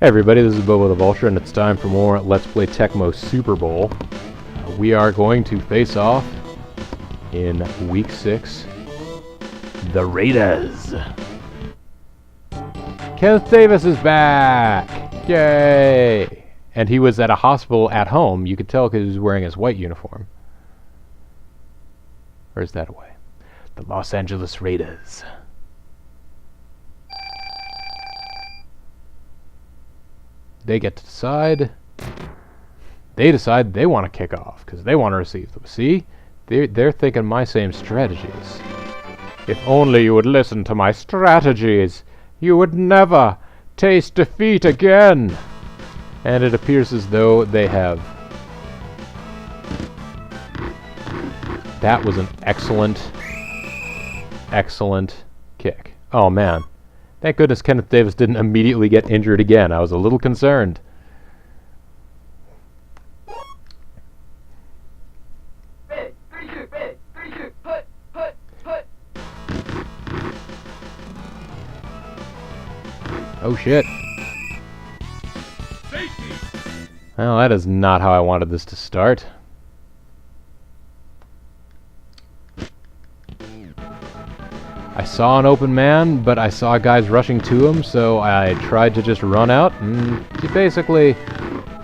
Hey everybody, this is Bobo the Vulture, and it's time for more Let's Play Tecmo Super Bowl. We are going to face off in Week 6, the Raiders. Kenneth Davis is back! Yay! And he was at a hospital at home. You could tell because he was wearing his white uniform. Or is that away? The Los Angeles Raiders. They get to decide. They decide they want to kick off because they want to receive them. See? They're thinking my same strategies. If only you would listen to my strategies, you would never taste defeat again. And it appears as though they have. That was an excellent kick. Oh man. Thank goodness Kenneth Davis didn't immediately get injured again. I was a little concerned. Oh shit. Well, that is not how I wanted this to start. I saw an open man, but I saw guys rushing to him, so I tried to just run out, and basically,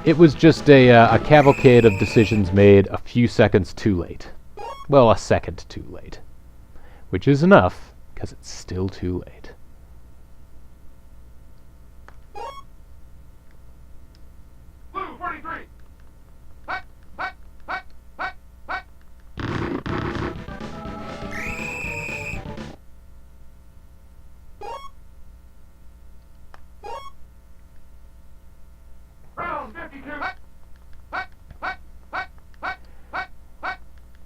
it was just a cavalcade of decisions made a few seconds too late. Well, a second too late. Which is enough, because it's still too late. Blue 43!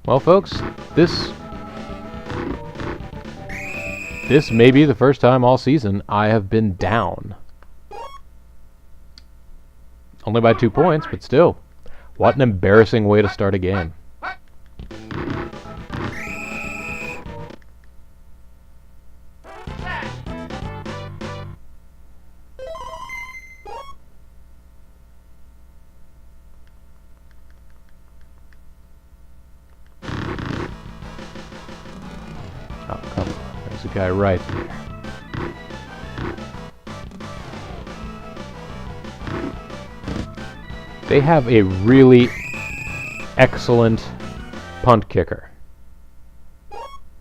Well, folks, this may be the first time all season I have been down. Only by 2 points, but still. What an embarrassing way to start a game. Oh, come on. There's a guy right there. They have a really excellent punt kicker.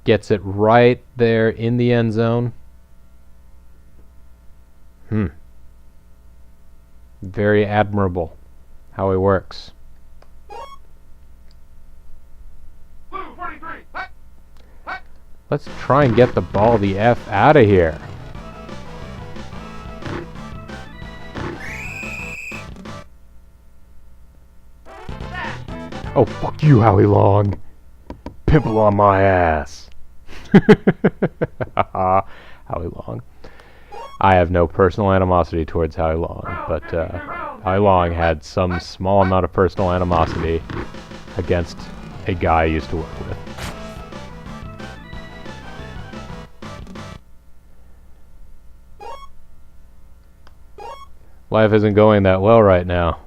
Gets it right there in the end zone. Very admirable how he works. Let's try and get the ball the F out of here. Oh, fuck you, Howie Long. Pimple on my ass. Howie Long. I have no personal animosity towards Howie Long, but Howie Long had some small amount of personal animosity against a guy I used to work with. Life isn't going that well right now.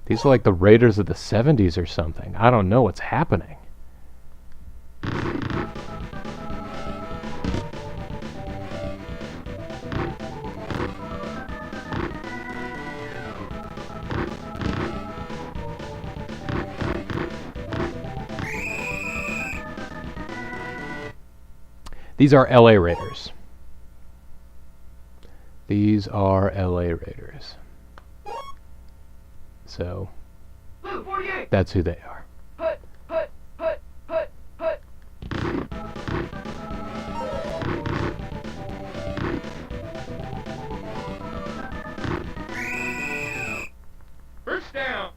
These are like the Raiders of the 70s or something. I don't know what's happening. These are LA Raiders. These are LA Raiders. So, that's who they are. First down!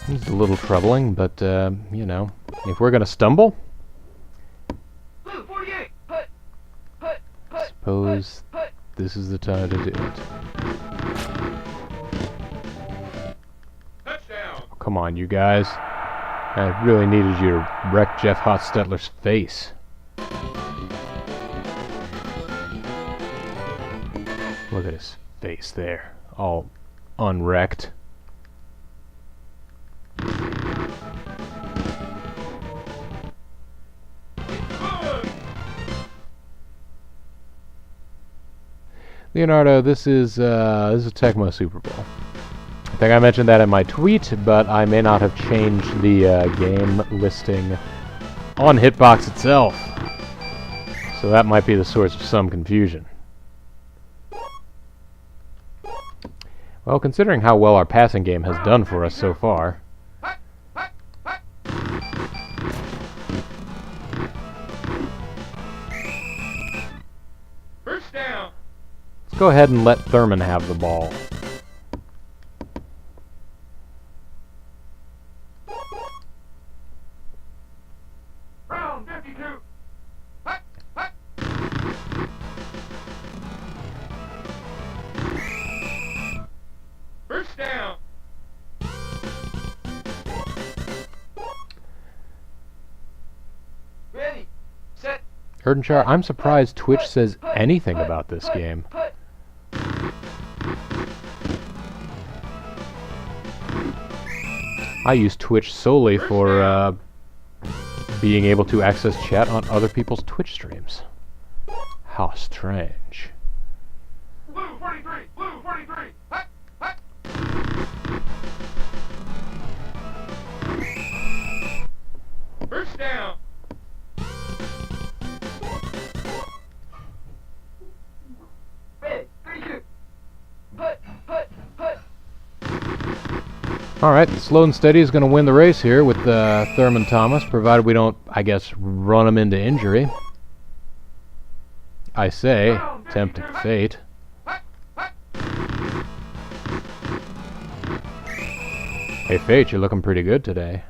It's a little troubling, but, you know, if we're gonna stumble, Blue 48! suppose This is the time to do it. Touchdown. Oh, come on, you guys. I really needed you to wreck Jeff Hostetler's face. Look at his face there, all unwrecked. Leonardo, this is a Tecmo Super Bowl. I think I mentioned that in my tweet, but I may not have changed the game listing on Hitbox itself. So that might be the source of some confusion. Well, considering how well our passing game has done for us so far. First down. Let's go ahead and let Thurman have the ball. Round 52. First down. Ready. Set. Erdenchar, I'm surprised Twitch says anything about this game. I use Twitch solely for being able to access chat on other people's Twitch streams. How strange. Blue 43. Blue 43. First down. Ready. 3-2. Put. Alright, slow and steady is going to win the race here with Thurman Thomas, provided we don't, I guess, run him into injury. I say, tempting fate. Hey Fate, you're looking pretty good today.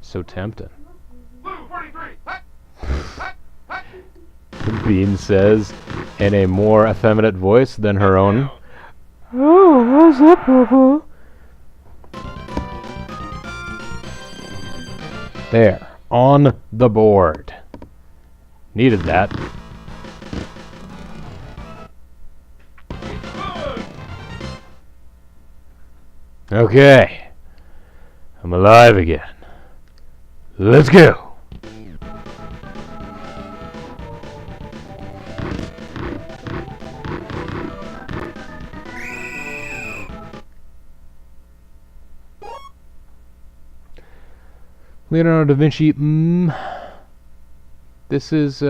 So tempting. Blue 43. Bean says, in a more effeminate voice than her own. Oh, how's that, Papa? There, on the board. Needed that. Okay. I'm alive again. Let's go. Leonardo da Vinci, this is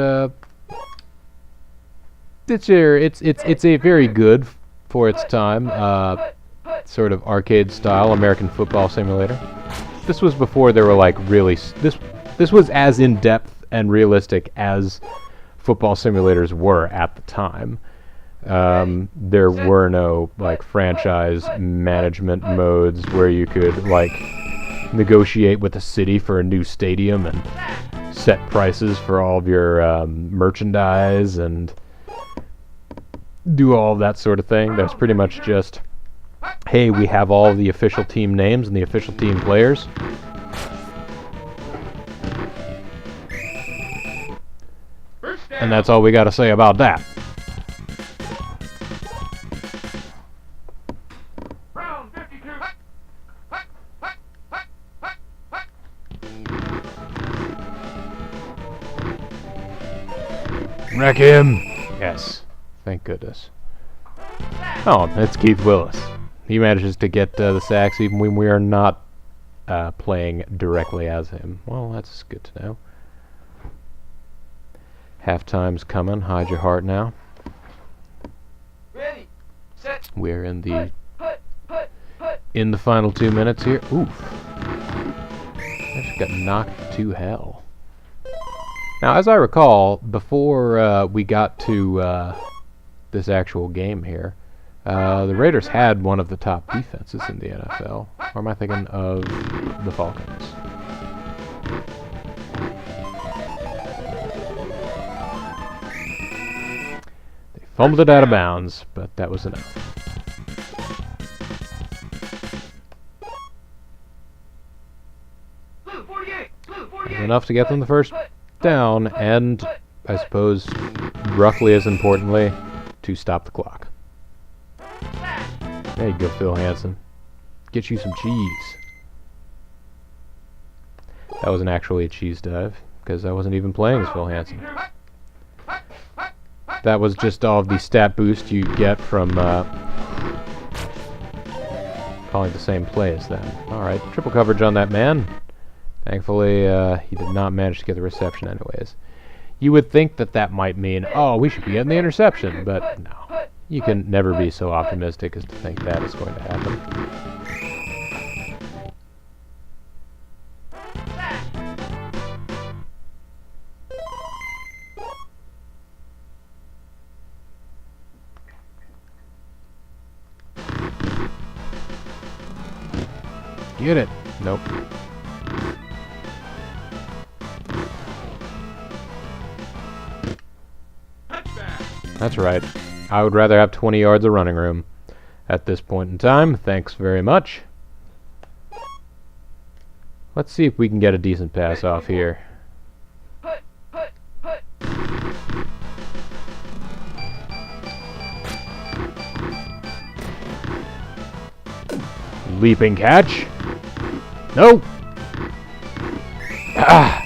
it's a very good for its time sort of arcade style American football simulator. This was before there were like really this was as in depth and realistic as football simulators were at the time. There were no like franchise management modes where you could like negotiate with the city for a new stadium and set prices for all of your merchandise and do all of that sort of thing. That's pretty much just, hey, we have all of the official team names and the official team players. And that's all we got to say about that. Wreck him! Yes. Thank goodness. Oh, that's Keith Willis. He manages to get the sacks even when we are not playing directly as him. Well, that's good to know. Halftime's coming. Hide your heart now. Ready. Set. We're in the final 2 minutes here. Oof. I just got knocked to hell. Now, as I recall, before we got to this actual game here, the Raiders had one of the top defenses in the NFL. Or am I thinking of the Falcons? Fumbled it out of bounds, but that was enough. Blue 48. Blue 48. Enough to get them the first down, and I suppose, roughly as importantly, to stop the clock. There you go, Phil Hansen. Get you some cheese. That wasn't actually a cheese dive, because I wasn't even playing as Phil Hansen. That was just all of the stat boost you get from calling the same play as them. Alright, triple coverage on that man. Thankfully, he did not manage to get the reception anyways. You would think that that might mean, oh, we should be getting the interception, but no. You can never be so optimistic as to think that is going to happen. Get it. Nope. That's right. I would rather have 20 yards of running room at this point in time. Thanks very much. Let's see if we can get a decent pass off here. Leaping catch. No! Ah!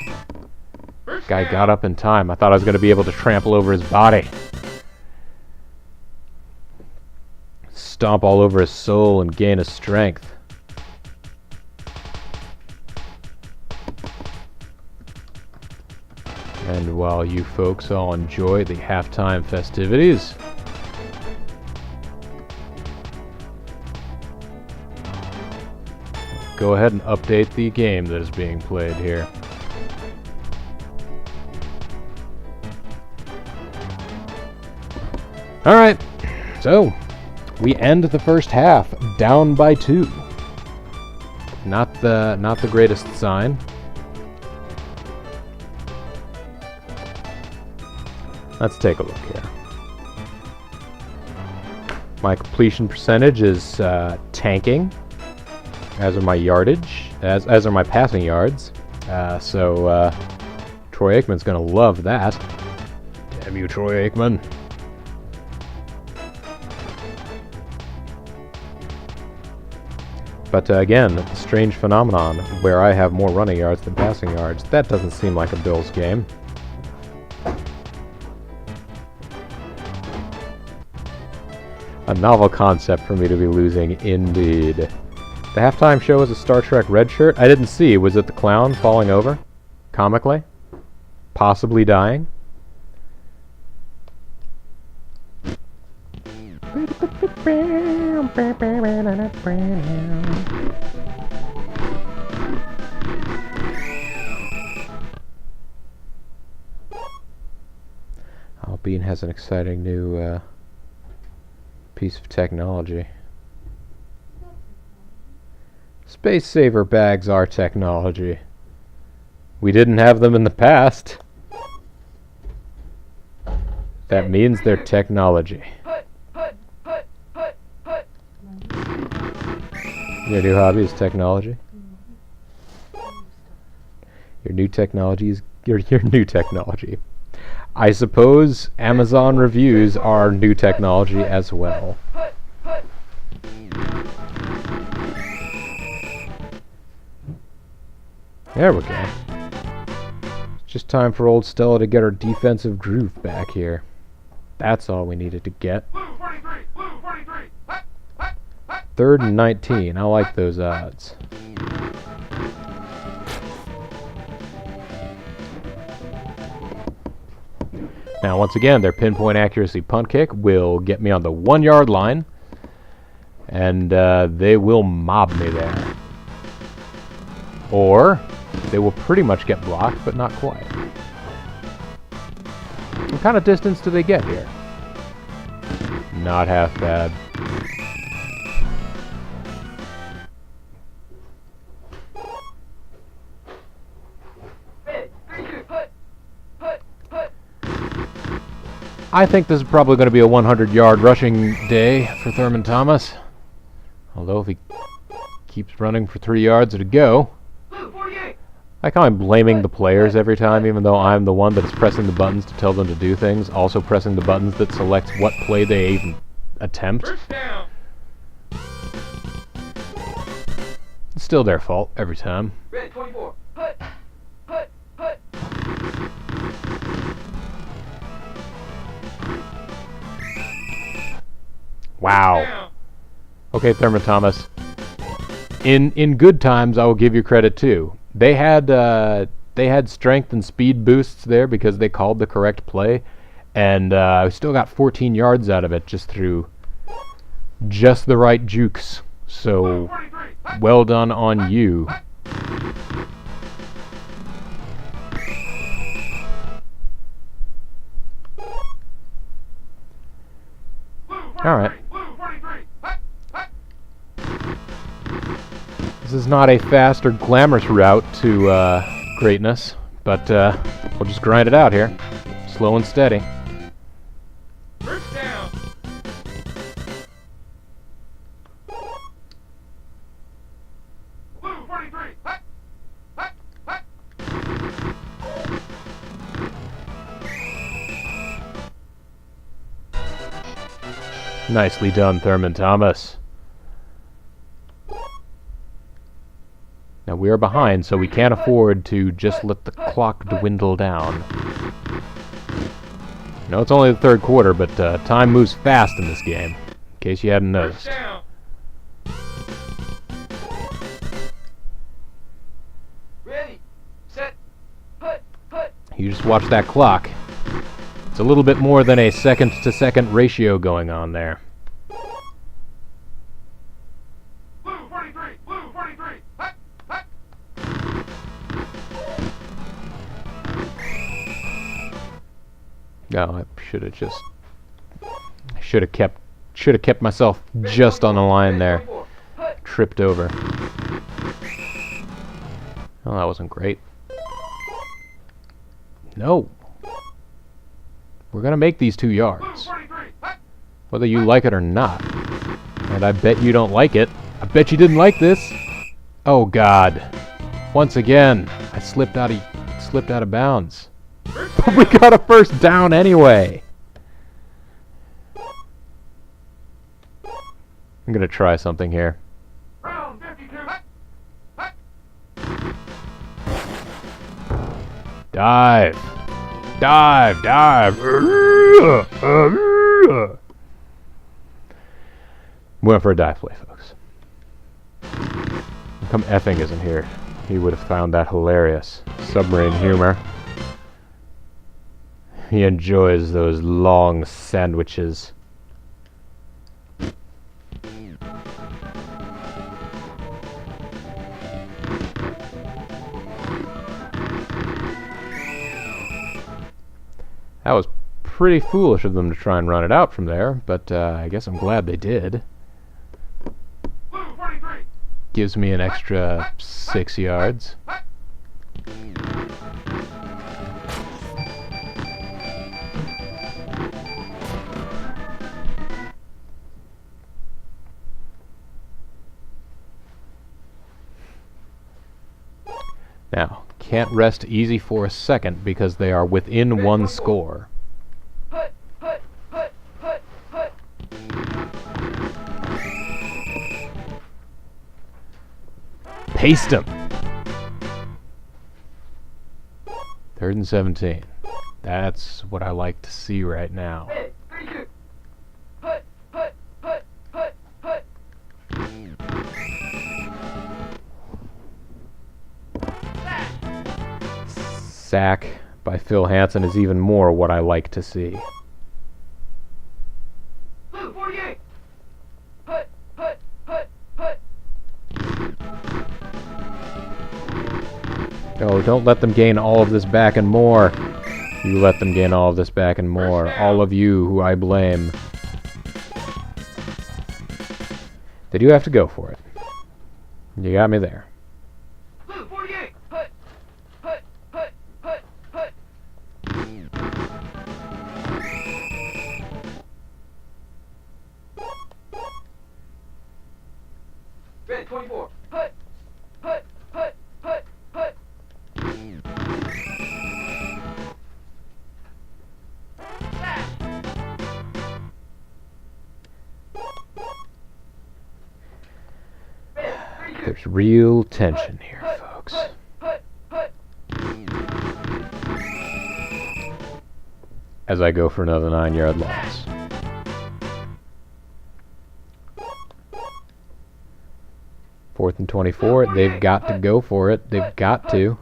Guy got up in time. I thought I was going to be able to trample over his body. Stomp all over his soul and gain his strength. And while you folks all enjoy the halftime festivities, go ahead and update the game that is being played here. Alright, so we end the first half down by 2. Not the greatest sign. Let's take a look here. My completion percentage is tanking, as are my yardage, as are my passing yards. So Troy Aikman's gonna love that. Damn you, Troy Aikman. But again, the strange phenomenon where I have more running yards than passing yards. That doesn't seem like a Bills game. A novel concept for me to be losing, indeed. The halftime show was a Star Trek red shirt. I didn't see. Was it the clown falling over? Comically? Possibly dying? Albean has an exciting new piece of technology. Space Saver bags are technology. We didn't have them in the past. That means they're technology. Your new hobby is technology? Your new technology is your new technology. I suppose Amazon reviews are new technology as well. There we go. It's just time for old Stella to get her defensive groove back here. That's all we needed to get. Blue 43. Blue 43. 3rd and 19. I like those odds. Now, once again, their pinpoint accuracy punt kick will get me on the 1-yard line, and they will mob me there. Or they will pretty much get blocked, but not quite. What kind of distance do they get here? Not half bad. I think this is probably going to be a 100-yard rushing day for Thurman Thomas. Although if he keeps running for 3 yards at a go, Blue 48. I kind of blaming the players every time, even though I'm the one that is pressing the buttons to tell them to do things, also pressing the buttons that select what play they even attempt. First down. It's still their fault every time. Red 24. Hut. Hut. Hut. Wow. Down. Okay, Thurman Thomas. In good times, I will give you credit too. They had strength and speed boosts there because they called the correct play, and I still got 14 yards out of it just through just the right jukes. So, 43. Hut. well done on you. Blue 43. All right. Blue 43. Hut. Hut. This is not a fast or glamorous route to greatness, but we'll just grind it out here, slow and steady. First down. Blue 43. Hut. Hut. Hut. Nicely done, Thurman Thomas. Now we are behind, so we can't afford to just let the clock dwindle down. No, it's only the third quarter, but time moves fast in this game, in case you hadn't First noticed. down. Ready. Set. Hut. Hut. You just watch that clock. It's a little bit more than a second-to-second ratio going on there. Blue 43. Blue 43. Hut. Hut. No, I should have kept myself just on the line there. 24. Hut. Tripped over. Oh, that wasn't great. No. We're gonna make these 2 Blue yards, 43. Hut. whether you like it or not. And I bet you don't like it. I bet you didn't like this. Oh God. Once again, I slipped out of bounds. First But we got a first down anyway. I'm gonna try something here. round 52. Hut. Hut. Dive. Dive, dive. Went for a dive play, folks. How come effing isn't here? He would have found that hilarious. Submarine humor. He enjoys those long sandwiches. That was pretty foolish of them to try and run it out from there, but I guess I'm glad they did. Blue 43. Gives me an extra 6 yards. Hut. Now, can't rest easy for a second because they are within one score. Hut. Hut. Hut. Hut. Hut. Paste him! 3rd and 17. That's what I like to see right now. Hey, 32. Hut. Hut. Hut. Hut. Hut. Sack by Phil Hansen is even more what I like to see. Blue 48. Hut. Hut. Hut. Hut. Oh, don't let them gain all of this back and more. You let them gain all of this back and more. All of you who I blame. They do have to go for it. You got me there. Blue 48. Hut. Hut. Hut. Hut. Hut. Red 24. Put. Put. Put. Put. Put. There's real tension here, folks. As I go for another 9-yard loss. Fourth and 24. They've got to go for it. They've got to.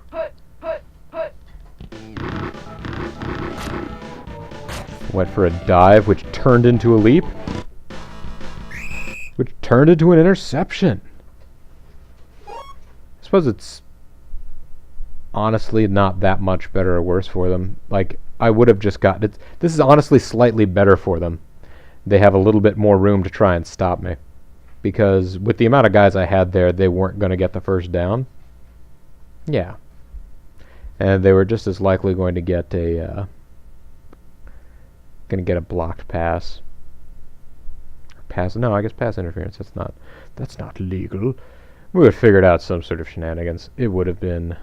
Went for a dive, which turned into a leap. Which turned into an interception. I suppose it's honestly not that much better or worse for them. Like, I would have just gotten it. This is honestly slightly better for them. They have a little bit more room to try and stop me. Because with the amount of guys I had there, they weren't going to get the first down. Yeah. And they were just as likely going to get a blocked pass. No, I guess pass interference. That's not legal. We would have figured out some sort of shenanigans. It would have been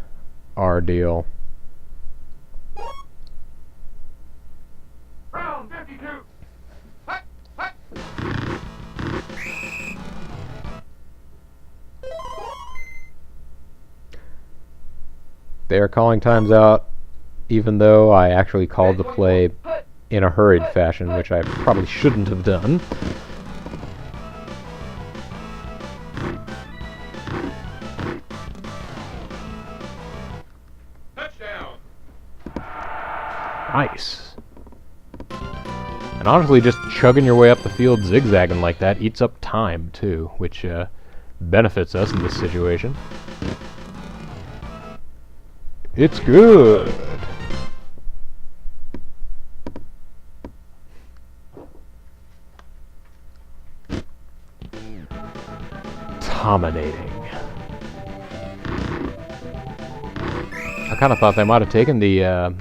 our deal. Round 52. They are calling times out, even though I actually called the play in a hurried fashion, which I probably shouldn't have done. Touchdown. Nice. And honestly, just chugging your way up the field zigzagging like that eats up time, too, which benefits us in this situation. It's good. Dominating. I kind of thought they might have taken the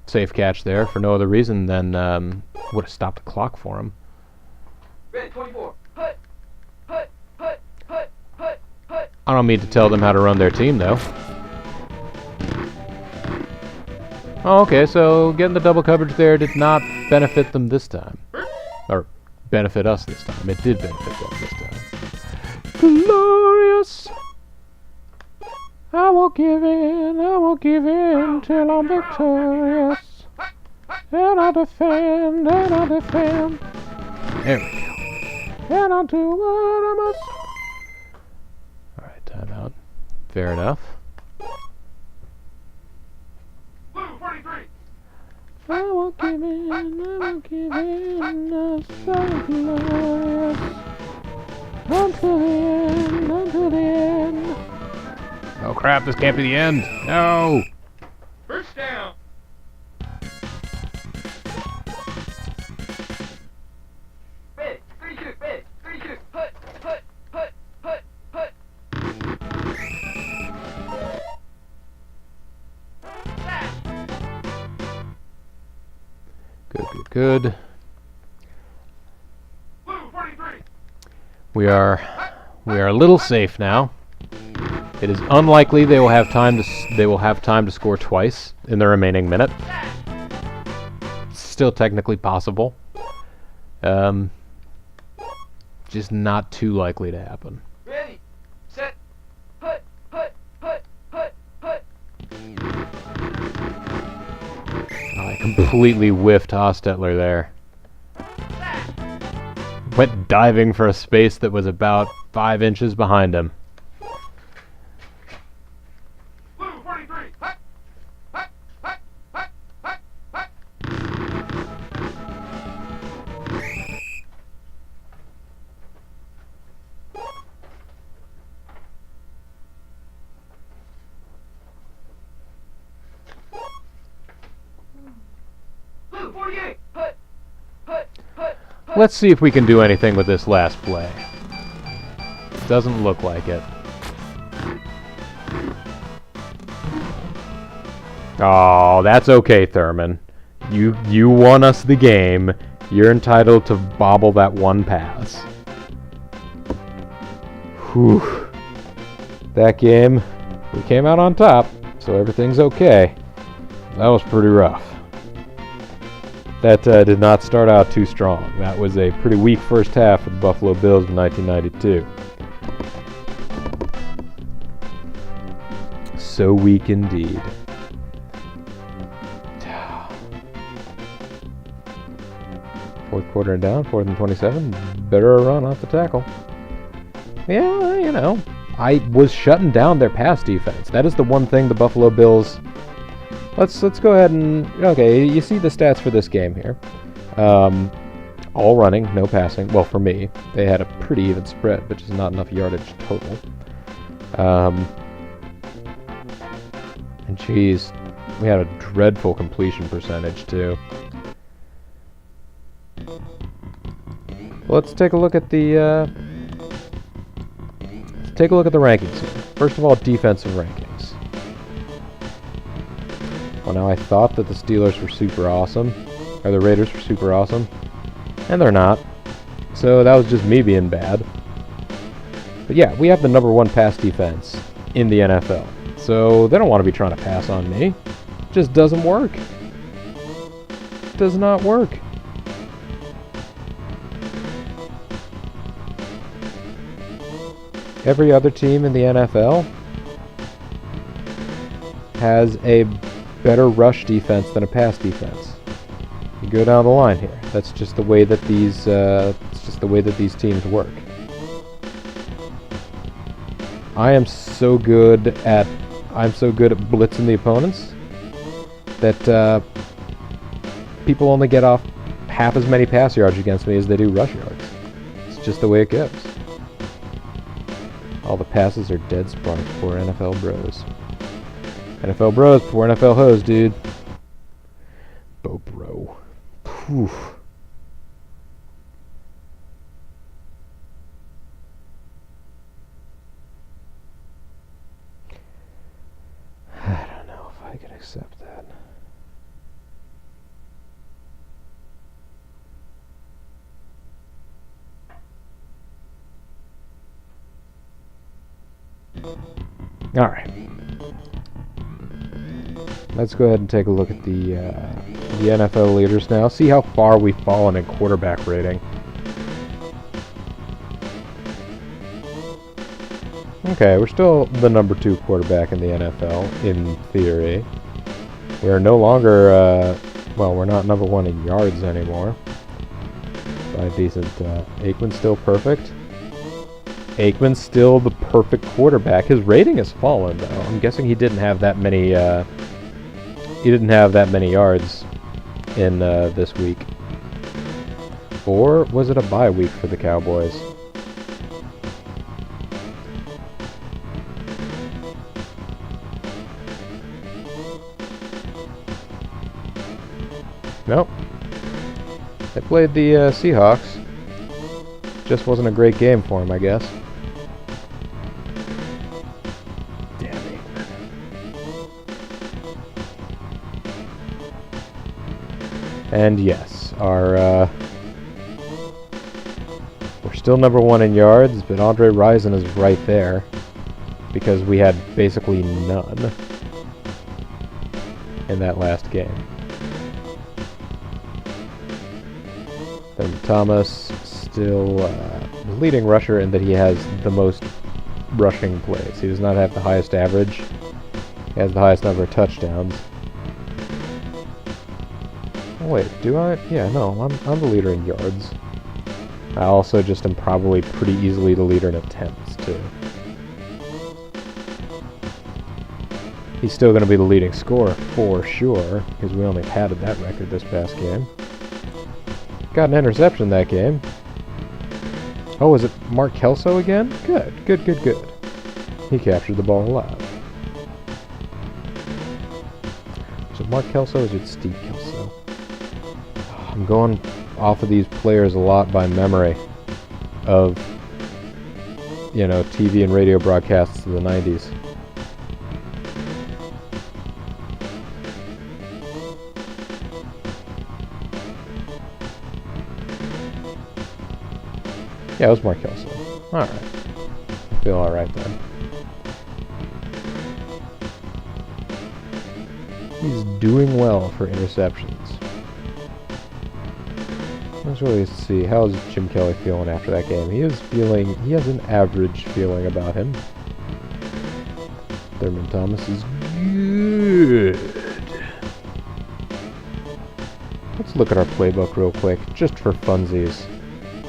safe catch there for no other reason than would have stopped the clock for him. Red 24. I don't mean to tell them how to run their team, though. Oh, okay, so getting the double coverage there did not benefit them this time. Or benefit us this time. It did benefit them this time. Glorious! I won't give in till I'm victorious. And I'll defend, There we go. And I'll do what I must. Alright, timeout. Fair enough. Blue 43. I won't give in, I'm so glorious. Until the end. Oh crap, this can't be the end. No! First down. Red 32. Red 32. Put. Good. Blue 43. We are a little safe now. It is unlikely they will have time to score twice in the remaining minute. It's still technically possible. Just not too likely to happen. Ready. Set. Put. Oh, I completely whiffed Hostetler there. Went diving for a space that was about 5 inches behind him. Blue 43. Blue 48. Put. Let's see if we can do anything with this last play. Doesn't look like it. Oh, that's okay, Thurman. You won us the game. You're entitled to bobble that one pass. Whew. That game, we came out on top, so everything's okay. That was pretty rough. That did not start out too strong. That was a pretty weak first half for the Buffalo Bills in 1992. So weak indeed. Fourth quarter and down, 4th and 27. Better run off the tackle. Yeah, you know, I was shutting down their pass defense. That is the one thing the Buffalo Bills... Let's go ahead and... Okay, you see the stats for this game here. All running, no passing. Well, for me, they had a pretty even spread, which is not enough yardage total. And geez, we had a dreadful completion percentage too. Let's take a look at the rankings here. First of all, defensive rankings. Well, now I thought that the Steelers were super awesome, or the Raiders were super awesome, and they're not. So that was just me being bad. But yeah, we have the #1 pass defense in the NFL. So they don't want to be trying to pass on me. It just doesn't work. It does not work. Every other team in the NFL has a better rush defense than a pass defense. You go down the line here. That's just the way that these teams work. I'm so good at blitzing the opponents that people only get off half as many pass yards against me as they do rush yards. It's just the way it goes. All the passes are dead sprung for NFL bros. NFL bros before NFL hoes, dude. Bo bro. Whew. I don't know if I can accept that. All right. Let's go ahead and take a look at the NFL leaders now. See how far we've fallen in quarterback rating. Okay, we're still the #2 quarterback in the NFL, in theory. We're no longer, we're not #1 in yards anymore. By a decent, Aikman's still perfect. Aikman's still the perfect quarterback. His rating has fallen, though. I'm guessing he didn't have that many, yards in, this week. Or was it a bye week for the Cowboys? Nope. They played the Seahawks. Just wasn't a great game for him, I guess. Damn it. And yes, we're still #1 in yards, but Andre Rison is right there because we had basically none in that last game. Thurman Thomas still the leading rusher in that he has the most rushing plays. He does not have the highest average. He has the highest number of touchdowns. Oh, wait, do I? Yeah, no, I'm the leader in yards. I also just am probably pretty easily the leader in attempts, too. He's still going to be the leading scorer, for sure, because we only padded that record this past game. Got an interception that game. Oh, is it Mark Kelso again? Good. He captured the ball alive. Is it Mark Kelso or is it Steve Kelso? I'm going off of these players a lot by memory of, TV and radio broadcasts of the 90s. Yeah, it was Mark Kelso. Alright. I feel alright then. He's doing well for interceptions. Let's really see, how's Jim Kelly feeling after that game? He has an average feeling about him. Thurman Thomas is good. Let's look at our playbook real quick, just for funsies.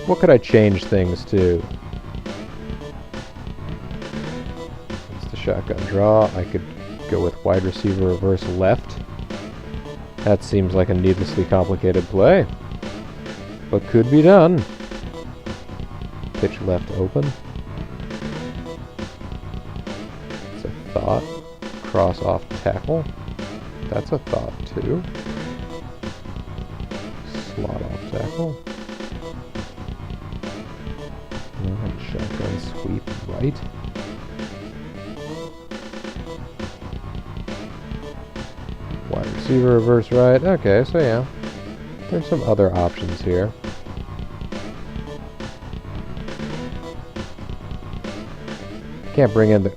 What could I change things to? It's the shotgun draw. I could go with wide receiver reverse left. That seems like a needlessly complicated play, but could be done. Pitch left open. It's a thought. Cross off tackle. That's a thought too. Slot off tackle. And shotgun sweep right. Wide receiver reverse right. Okay, so yeah. There's some other options here. Can't bring in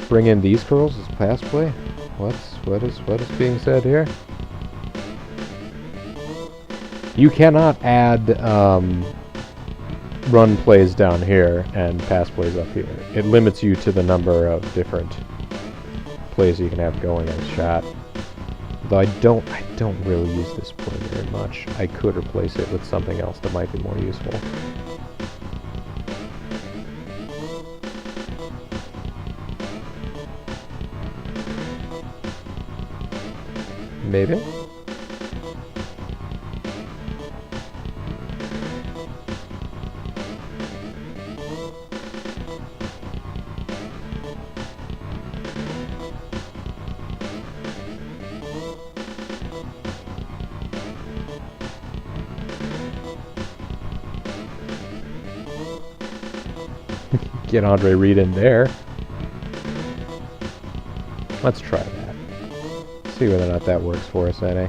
bring in these curls as pass play? What is being said here? You cannot add run plays down here and pass plays up here. It limits you to the number of different plays you can have going in a shot. Though I don't really use this play very much. I could replace it with something else that might be more useful. Maybe? Get Andre Reed in there. Let's try that. See whether or not that works for us, NA.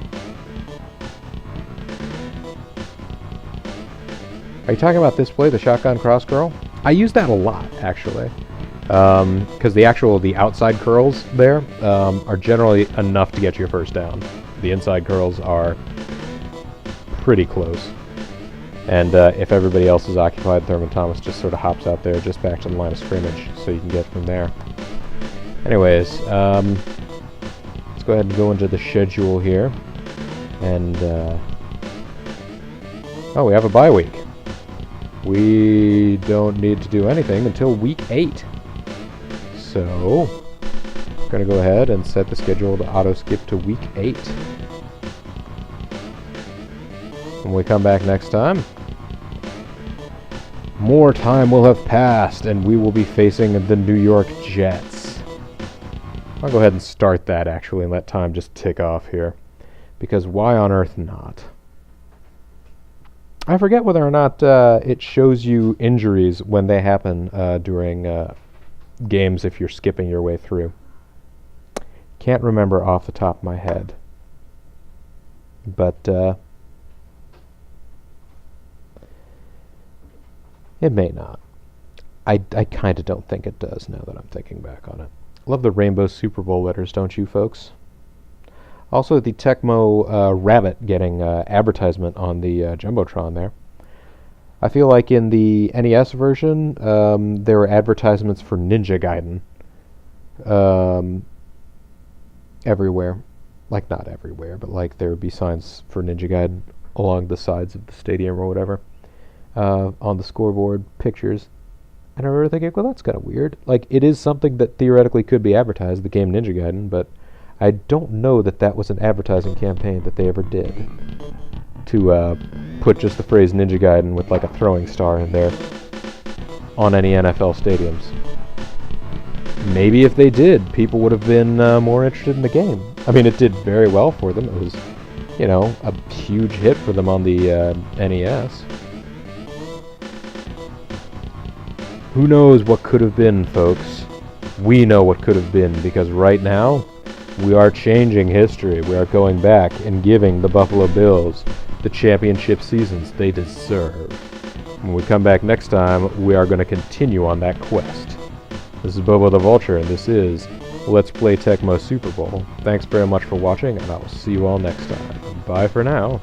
Are you talking about this play, the shotgun cross curl? I use that a lot, actually. Because the outside curls there are generally enough to get you a first down. The inside curls are pretty close. And if everybody else is occupied, Thurman Thomas just sort of hops out there just back to the line of scrimmage, so you can get from there. Anyways, let's go ahead and go into the schedule here. And, oh, we have a bye week. We don't need to do anything until week 8. So, I'm going to go ahead and set the schedule to auto-skip to week 8. When we come back next time, more time will have passed, and we will be facing the New York Jets. I'll go ahead and start that, actually, and let time just tick off here. Because why on earth not? I forget whether or not it shows you injuries when they happen during games if you're skipping your way through. Can't remember off the top of my head. But, it may not. I kind of don't think it does now that I'm thinking back on it. Love the rainbow Super Bowl letters, don't you, folks? Also, the Tecmo rabbit getting advertisement on the Jumbotron there. I feel like in the NES version, there were advertisements for Ninja Gaiden everywhere. Like, not everywhere, but like there would be signs for Ninja Gaiden along the sides of the stadium or whatever. On the scoreboard, pictures. And I remember thinking, well, that's kind of weird. Like, it is something that theoretically could be advertised, the game Ninja Gaiden, but I don't know that that was an advertising campaign that they ever did. To put just the phrase Ninja Gaiden with like a throwing star in there on any NFL stadiums. Maybe if they did, people would have been more interested in the game. I mean, it did very well for them. It was, you know, a huge hit for them on the NES. Who knows what could have been, folks? We know what could have been, because right now, we are changing history. We are going back and giving the Buffalo Bills the championship seasons they deserve. When we come back next time, we are going to continue on that quest. This is Bobo the Vulture, and this is Let's Play Tecmo Super Bowl. Thanks very much for watching, and I will see you all next time. Bye for now.